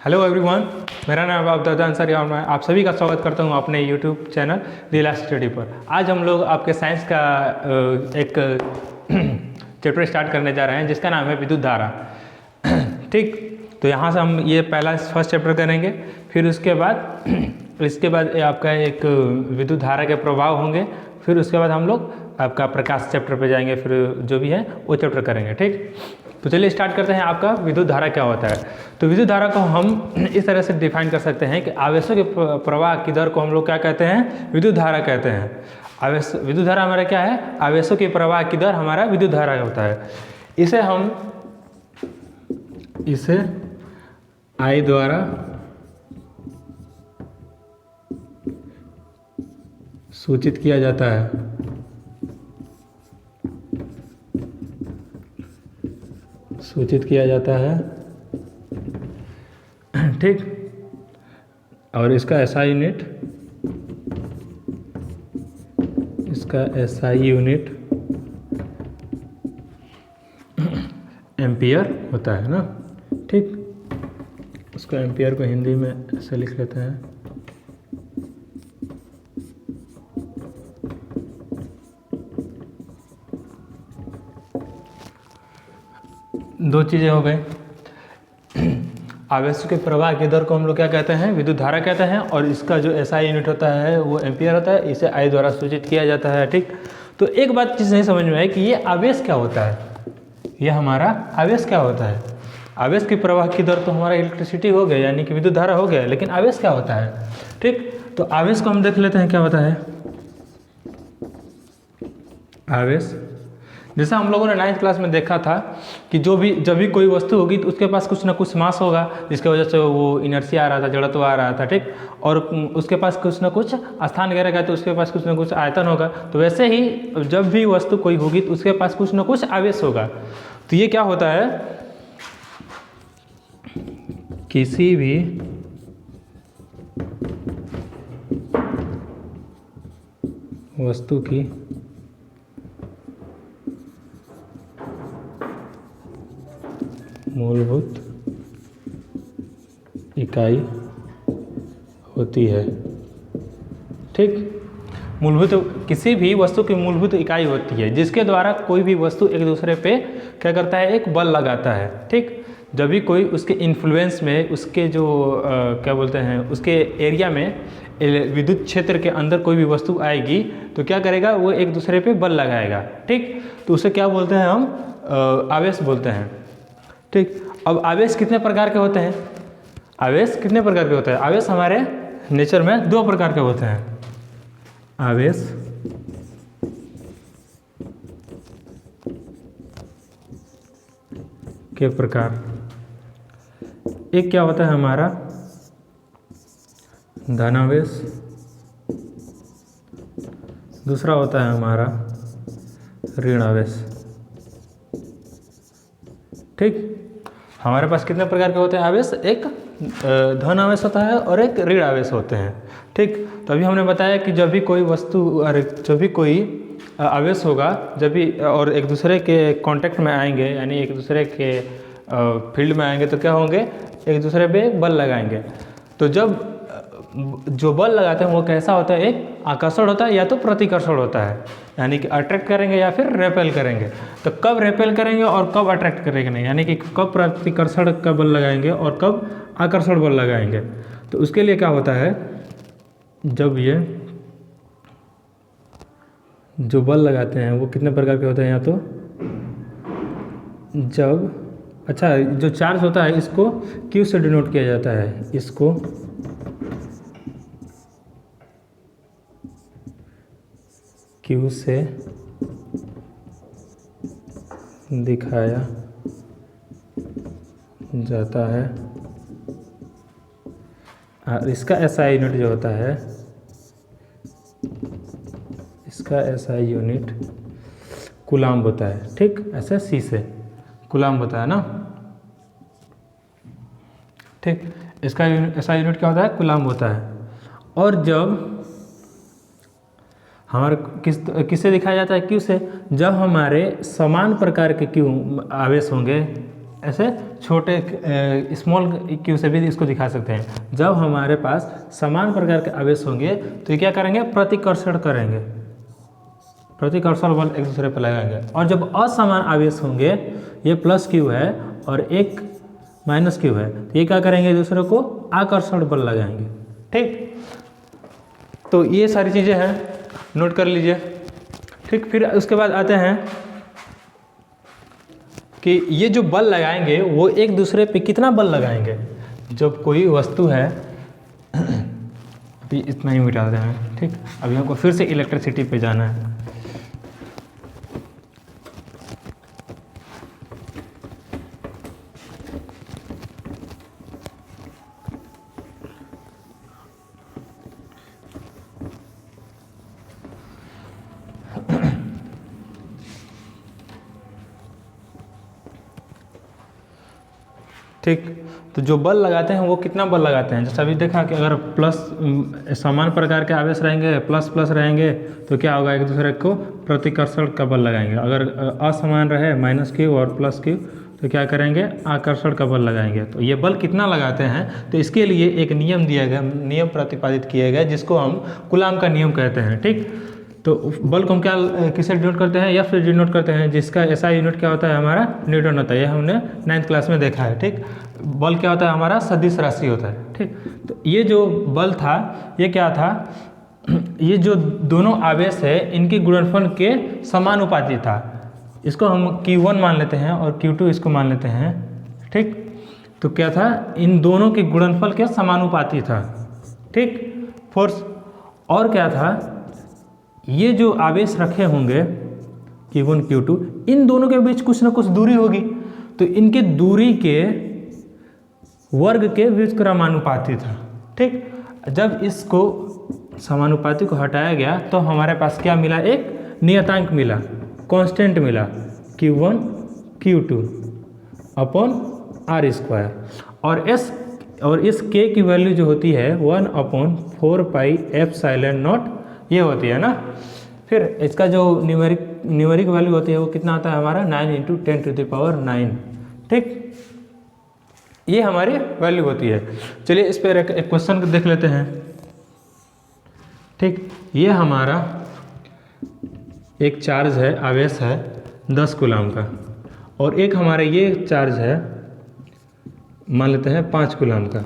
Hello everyone, मेरा नाम है अब्दुल अंसारी और मैं आप सभी का स्वागत करता हूं अपने यूट्यूब चैनल रीला स्टडी पर। आज हम लोग आपके साइंस का एक चैप्टर स्टार्ट करने जा रहे हैं जिसका नाम है विद्युत धारा। ठीक, तो यहाँ से हम ये पहला फर्स्ट चैप्टर करेंगे, फिर इसके बाद आपका एक विद्युत धारा के प्रभाव होंगे, फिर उसके बाद हम लोग आपका प्रकाश चैप्टर पे जाएंगे, फिर जो भी है वो चैप्टर करेंगे। ठीक, तो चलिए स्टार्ट करते हैं। आपका विद्युत धारा क्या होता है? तो विद्युत धारा को हम इस तरह से डिफाइन कर सकते हैं कि आवेशों के प्रवाह की दर को हम लोग क्या कहते हैं? विद्युत धारा कहते हैं। विद्युत धारा हमारा क्या है? आवेशों के प्रवाह की दर हमारा विद्युत धारा होता है। इसे I द्वारा सूचित किया जाता है। ठीक, और इसका SI यूनिट एम्पियर होता है ना। ठीक, उसको एम्पियर को हिंदी में ऐसे लिख लेते हैं। दो चीज़ें हो गई, आवेशों के प्रवाह की दर को हम लोग क्या कहते हैं? विद्युत धारा कहते हैं, और इसका जो SI यूनिट होता है वो एम्पियर होता है। इसे I द्वारा सूचित किया जाता है। ठीक, तो एक बात चीज़ नहीं समझ में आई कि ये आवेश क्या होता है। ये हमारा आवेश क्या होता है? आवेश के प्रवाह की दर तो हमारा इलेक्ट्रिसिटी हो गया, यानी कि विद्युत धारा हो गया, लेकिन आवेश क्या होता है? ठीक, तो आवेश को हम देख लेते हैं क्या होता है। आवेश जैसा हम लोगों ने 9th क्लास में देखा था कि जब भी कोई वस्तु होगी तो उसके पास कुछ ना कुछ मास होगा, जिसकी वजह से वो इनर्शिया आ रहा था, जड़त्व आ रहा था। ठीक, और उसके पास कुछ ना कुछ स्थान घेरेगा तो उसके पास कुछ ना कुछ आयतन होगा। तो वैसे ही जब भी वस्तु कोई होगी तो उसके पास कुछ ना कुछ आवेश होगा। तो ये क्या होता है? किसी भी वस्तु की मूलभूत इकाई होती है। ठीक, किसी भी वस्तु की मूलभूत इकाई होती है जिसके द्वारा कोई भी वस्तु एक दूसरे पे क्या करता है? एक बल लगाता है। ठीक, जब भी कोई उसके इन्फ्लुएंस में, उसके जो क्या बोलते हैं, उसके एरिया में, विद्युत क्षेत्र के अंदर कोई भी वस्तु आएगी तो क्या करेगा? वो एक दूसरे पे बल लगाएगा। ठीक, तो उसे क्या बोलते हैं? हम आवेश बोलते हैं। ठीक, अब आवेश कितने प्रकार के होते हैं? आवेश हमारे नेचर में दो प्रकार के होते हैं। आवेश के प्रकार, एक क्या होता है हमारा? धनावेश, दूसरा होता है हमारा ऋण आवेश। ठीक, हमारे पास कितने प्रकार के होते हैं आवेश? एक धन आवेश होता है और एक ऋण आवेश होते हैं। ठीक, तो अभी हमने बताया कि जब भी कोई आवेश होगा, जब भी और एक दूसरे के कांटेक्ट में आएंगे, यानी एक दूसरे के फील्ड में आएंगे तो क्या होंगे? एक दूसरे पे बल लगाएंगे। तो जब जो बल लगाते हैं वो कैसा होता है? एक आकर्षण होता है या तो प्रतिकर्षण होता है, यानी कि अट्रैक्ट करेंगे या फिर रेपेल करेंगे। तो कब रेपेल करेंगे और कब अट्रैक्ट करेंगे नहीं, यानी कि कब प्रतिकर्षण का बल लगाएंगे और कब आकर्षण बल लगाएंगे। तो उसके लिए क्या होता है? जब ये जो बल लगाते हैं वो कितने प्रकार के होते हैं? या तो जो चार्ज होता है इसको Q से डिनोट किया जाता है, इसको Q से दिखाया जाता है, और इसका SI यूनिट जो होता है, इसका SI यूनिट कूलाम्ब होता है। ठीक, ऐसे C से कूलाम्ब होता है ना। ठीक, इसका SI यूनिट क्या होता है? कूलाम्ब होता है। और जब हमारे किससे दिखाया जाता है? क्यू से। जब हमारे समान प्रकार के क्यू आवेश होंगे, ऐसे छोटे स्मॉल क्यू से भी इसको दिखा सकते हैं। जब हमारे पास समान प्रकार के आवेश होंगे तो ये क्या करेंगे, प्रतिकर्षण करेंगे, प्रतिकर्षण बल एक दूसरे पर लगाएंगे। और जब असमान आवेश होंगे, ये प्लस क्यू है और एक माइनस क्यू है, तो ये क्या करेंगे, एक दूसरे को आकर्षण बल लगाएंगे। ठीक, तो ये सारी चीज़ें हैं, नोट कर लीजिए। ठीक, फिर उसके बाद आते हैं कि ये जो बल लगाएंगे वो एक दूसरे पे कितना बल लगाएंगे। जब कोई वस्तु है, अभी इतना ही मिटा देते हैं। ठीक, अभी हमको फिर से इलेक्ट्रिसिटी पे जाना है। ठीक, तो जो बल लगाते हैं वो कितना बल लगाते हैं, जैसे अभी देखा कि अगर प्लस समान प्रकार के आवेश रहेंगे, प्लस प्लस रहेंगे, तो क्या होगा, एक दूसरे को प्रतिकर्षण का बल लगाएंगे। अगर असमान रहे माइनस क्यू और प्लस क्यू, तो क्या करेंगे, आकर्षण का बल लगाएंगे। तो ये बल कितना लगाते हैं, तो इसके लिए एक नियम दिया गया, नियम प्रतिपादित किया गया, जिसको हम कूलाम का नियम कहते हैं। ठीक, तो बल को हम क्या किससे डिनोट करते हैं, एफ से डिनोट करते हैं, जिसका ऐसा यूनिट क्या होता है, हमारा न्यूटन होता है। ये हमने 9th क्लास में देखा है। ठीक, बल क्या होता है, हमारा सदिश राशि होता है। ठीक, तो ये जो बल था, ये क्या था, ये जो दोनों आवेश है इनके गुणनफल के समानुपाती था। इसको हम Q1 मान लेते हैं और Q2 इसको मान लेते हैं। ठीक, तो क्या था, इन दोनों के गुणनफल के समानुपाती था। ठीक, फोर्स, और क्या था, ये जो आवेश रखे होंगे Q1 Q2, इन दोनों के बीच कुछ ना कुछ दूरी होगी, तो इनके दूरी के वर्ग के व्युत्क्रमानुपाती था। ठीक, जब इसको समानुपाती को हटाया गया तो हमारे पास क्या मिला, एक नियतांक मिला, कांस्टेंट मिला, Q1 Q2 upon R square. और इस K की वैल्यू जो होती है 1/4 पाई एप्सिलॉन नॉट ये होती है ना। फिर इसका जो न्यूमेरिक वैल्यू होती है वो कितना आता है, हमारा 9 × 10⁹। ठीक, ये हमारी वैल्यू होती है। चलिए इस पर एक क्वेश्चन देख लेते हैं। ठीक, ये हमारा एक चार्ज है, आवेश है 10 कूलाम का, और एक हमारा ये चार्ज है, मान लेते हैं 5 कूलाम का।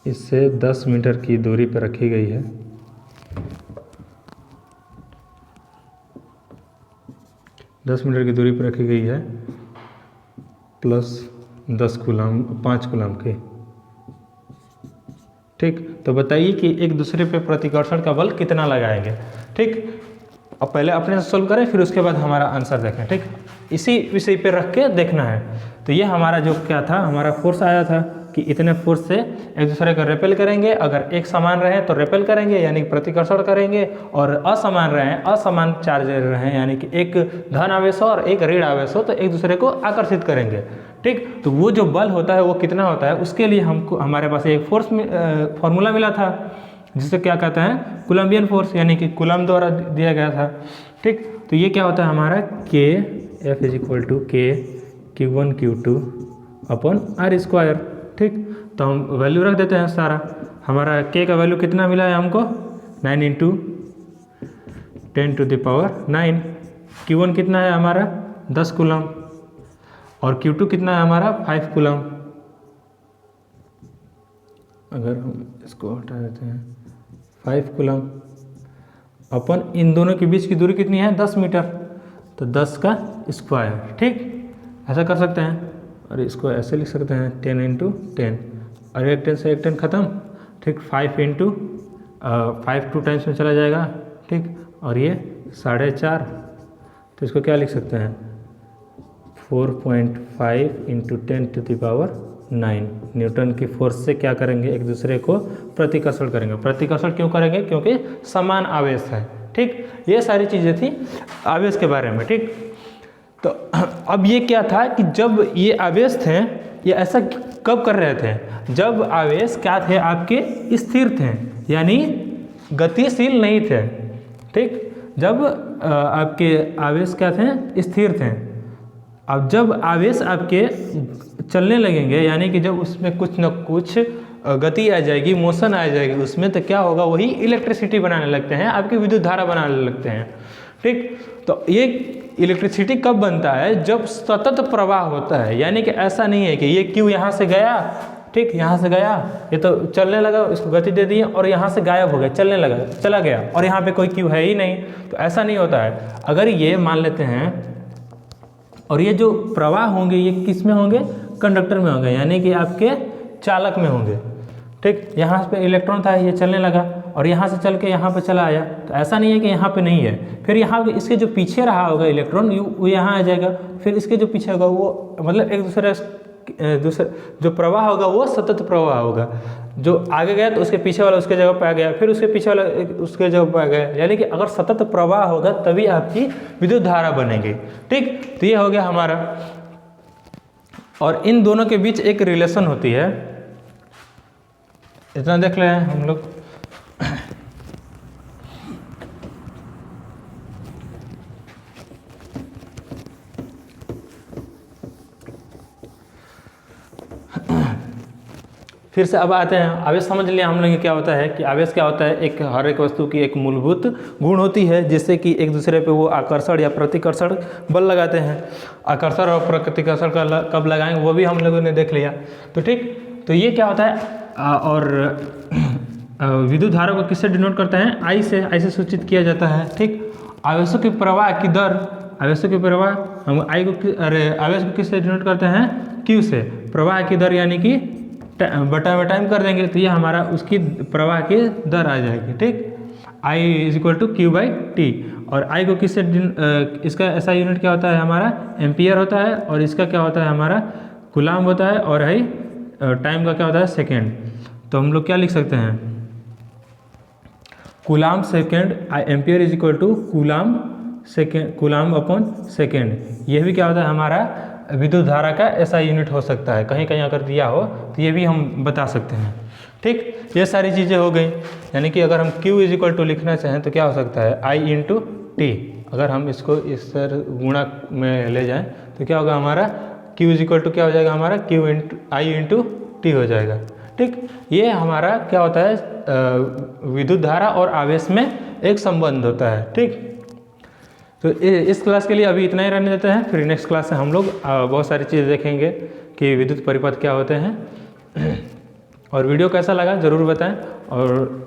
इससे 10 मीटर की दूरी पर रखी गई है। दस मीटर की दूरी पर रखी गई है, प्लस 10 कूलाम 5 कूलाम की। ठीक, तो बताइए कि एक दूसरे पे प्रतिकर्षण का बल कितना लगाएंगे। ठीक, अब पहले अपने से सोल्व करें, फिर उसके बाद हमारा आंसर देखें। ठीक, इसी विषय पे रख के देखना है। तो ये हमारा जो क्या था, हमारा फोर्स आया था कि इतने फोर्स से एक दूसरे को रेपेल करेंगे। अगर एक समान रहे तो रेपेल करेंगे, यानी कि प्रतिकर्षण करेंगे, और असमान रहे, असमान चार्ज रहे, यानी कि एक धन आवेश हो और एक ऋण आवेश हो, तो एक दूसरे को आकर्षित करेंगे। ठीक, तो वो जो बल होता है वो कितना होता है, उसके लिए हमको हमारे पास एक फोर्स फॉर्मूला मिला था, जिसे क्या कहते हैं, कूलम्बियन फोर्स, यानी कि कूलम द्वारा दिया गया था। ठीक, तो ये क्या होता है हमारा, K F = K Q1 Q2 upon R square. ठीक, तो हम वैल्यू रख देते हैं सारा। हमारा K का वैल्यू कितना मिला है हमको, 9 × 10⁹। Q1 कितना है हमारा, 10 कूलम, और Q2 कितना है हमारा, 5 कूलम। अगर हम इसको हटा देते हैं, 5 कूलम अपन इन दोनों के बीच की दूरी कितनी है, 10 मीटर, तो 10 का स्क्वायर। ठीक, ऐसा कर सकते हैं, और इसको ऐसे लिख सकते हैं 10 × 10, और एक 10 से एक 10 खत्म। ठीक, 5 2 टाइम्स में चला जाएगा। ठीक, और ये 4.5, तो इसको क्या लिख सकते हैं, 4.5 × 10⁹ न्यूटन की फोर्स से क्या करेंगे, एक दूसरे को प्रतिकर्षण करेंगे। प्रतिकर्षण क्यों करेंगे, क्योंकि समान आवेश है। ठीक, ये सारी चीज़ें थी आवेश के बारे में। ठीक, तो अब ये क्या था कि जब ये आवेश थे, ये ऐसा कब कर रहे थे, जब आवेश क्या थे, आपके स्थिर थे, यानी गतिशील नहीं थे। ठीक, जब आपके आवेश क्या थे, स्थिर थे। अब जब आवेश आपके चलने लगेंगे, यानी कि जब उसमें कुछ न कुछ गति आ जाएगी, मोशन आ जाएगी उसमें, तो क्या होगा, वही इलेक्ट्रिसिटी बनाने लगते हैं, आपकी विद्युत धारा बनाने लगते हैं। ठीक, तो ये इलेक्ट्रिसिटी कब बनता है, जब सतत प्रवाह होता है। यानी कि ऐसा नहीं है कि ये क्यू यहाँ से गया, ठीक, यहाँ से गया, ये तो चलने लगा, इसको गति दे दी और यहाँ से गायब हो गया, चलने लगा, चला गया, और यहाँ पे कोई क्यू है ही नहीं। तो ऐसा नहीं होता है। अगर ये मान लेते हैं, और ये जो प्रवाह होंगे ये किस में होंगे, कंडक्टर में होंगे, यानी कि आपके चालक में होंगे। ठीक, यहाँ पे इलेक्ट्रॉन था, ये चलने लगा और यहाँ से चल के यहाँ पे चला आया। तो ऐसा नहीं है कि यहाँ पे नहीं है, फिर यहाँ इसके जो पीछे रहा होगा इलेक्ट्रॉन वो यहाँ आ जाएगा, फिर इसके जो पीछे होगा वो, मतलब एक दूसरे जो प्रवाह होगा वो सतत प्रवाह होगा। जो आगे गया तो उसके पीछे वाला उसके जगह पे आ गया, फिर उसके पीछे वाला उसके जगह पे आ गया। यानी कि अगर सतत प्रवाह होगा तभी आपकी विद्युत धारा बनेगी। ठीक, तो ये हो गया हमारा। और इन दोनों के बीच एक रिलेशन होती है, इतना देख ले हम लोग। फिर से अब आते हैं आवेश। समझ लिया हम लोग क्या होता है, कि आवेश क्या होता है, एक हर एक वस्तु की एक मूलभूत गुण होती है, जिससे कि एक दूसरे पे वो आकर्षण या प्रतिकर्षण बल लगाते हैं। आकर्षण और प्रतिकर्षण का कब लगाएंगे वो भी हम लोगों ने देख लिया। तो ठीक, तो ये क्या होता है, और विद्युत धारा को किससे डिनोट करते हैं, आई से सूचित किया जाता है। ठीक, आवेशों के प्रवाह की दर, आवेशों के प्रवाह हम आई को आवेश को किससे डिनोट करते हैं, क्यू से। प्रवाह की दर यानी कि बटा में टाइम कर देंगे तो ये हमारा उसकी प्रवाह की दर आ जाएगी। ठीक, I is equal to Q by T. और I को किससे, इसका ऐसा यूनिट क्या होता है हमारा, एम्पियर होता है, और इसका क्या होता है हमारा, कूलाम होता है, और है टाइम का क्या होता है, सेकेंड। तो हम लोग क्या लिख सकते हैं, coulomb second, ampere is equal to coulomb second, coulomb upon second. ये भी क्या होता है हमारा विद्युत धारा का ऐसा यूनिट हो सकता है। कहीं कहीं अगर दिया हो तो ये भी हम बता सकते हैं। ठीक, ये सारी चीज़ें हो गई। यानी कि अगर हम Q इज इक्वल टू लिखना चाहें तो क्या हो सकता है, I इंटू टी। अगर हम इसको इस गुणा में ले जाएं तो क्या होगा हमारा, Q इज इक्वल टू क्या हो जाएगा हमारा, Q into I into T हो जाएगा। ठीक, ये हमारा क्या होता है, विद्युत धारा और आवेश में एक संबंध होता है। ठीक, तो इस क्लास के लिए अभी इतना ही रहने देते हैं। फिर नेक्स्ट क्लास से हम लोग बहुत सारी चीज़ें देखेंगे कि विद्युत परिपथ क्या होते हैं। और वीडियो कैसा लगा ज़रूर बताएं, और